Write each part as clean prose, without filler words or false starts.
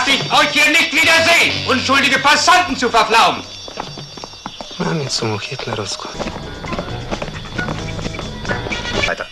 Darf ich euch hier nicht wiedersehen, unschuldige Passanten zu verpflaumen? Granicu mu hitlerovsku. Weiter.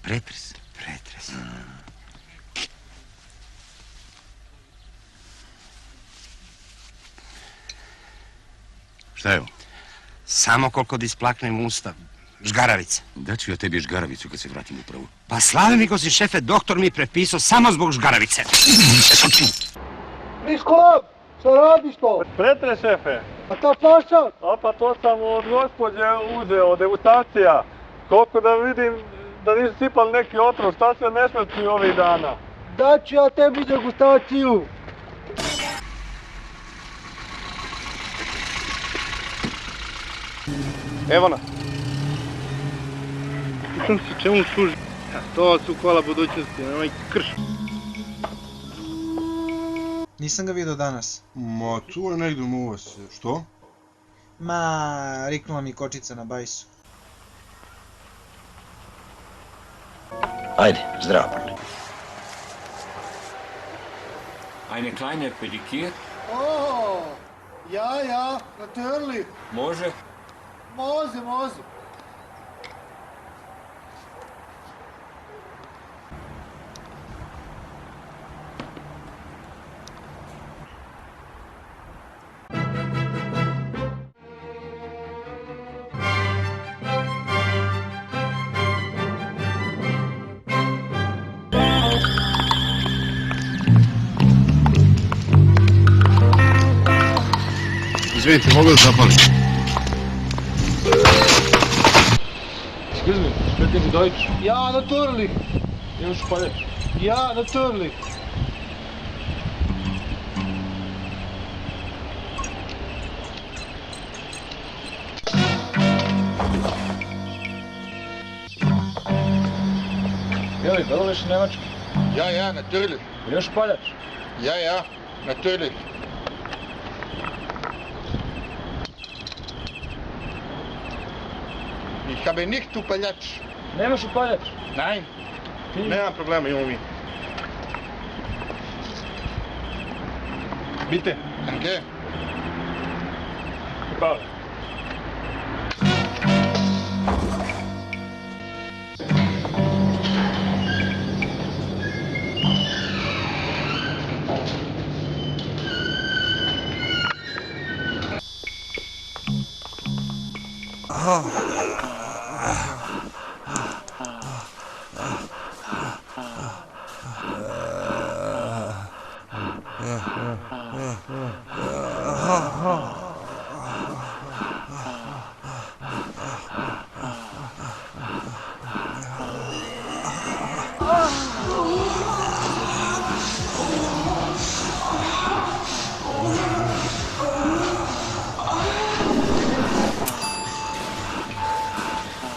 Pretres. Šta je ovo? Samo koliko da isplaknem usta. Žgaravica. Da ću ja tebi žgaravicu kad se vratim u pravu. Pa Slavnikosi šefe, doktor mi prepisao samo zbog žgaravice. Viškolab, šta radiš to? Pretre, šefe. A ta paša? A pa to sam od gospođe uzeo, degustacija. Koliko da vidim da nisu sipali neki otrov, šta se ne smeti ovih dana? Daću ja tebi degustaciju. Evo nas. Pitam se čemu služi. To su kola budućnosti, nemoj krš. Nisam ga vidio danas. Ma, tu je negdje muva se. Što? Ma, riknula mi kočica na bajsu. Ajde, zdravo, Parli. Eine kleine Pedikir? O, ja, natürlich. Može? Može. Izvinite, mogu da zapalim? Excuse me, sprechen Sie Deutsch? Ja, natürlich. Imam špaljač. Ja, natürlich. Jeli, govoriš nemački? Ja, natürlich. Imam špaljač. Ja, natürlich. Ich habe nicht upaljač. Nemaš upaljač? Nein. Nemam problema, imamo mi. Bitte. Danke. Pa.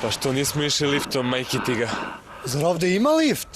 Pa što nismo išli liftom, majke ti ga? Zar ovdje ima lift?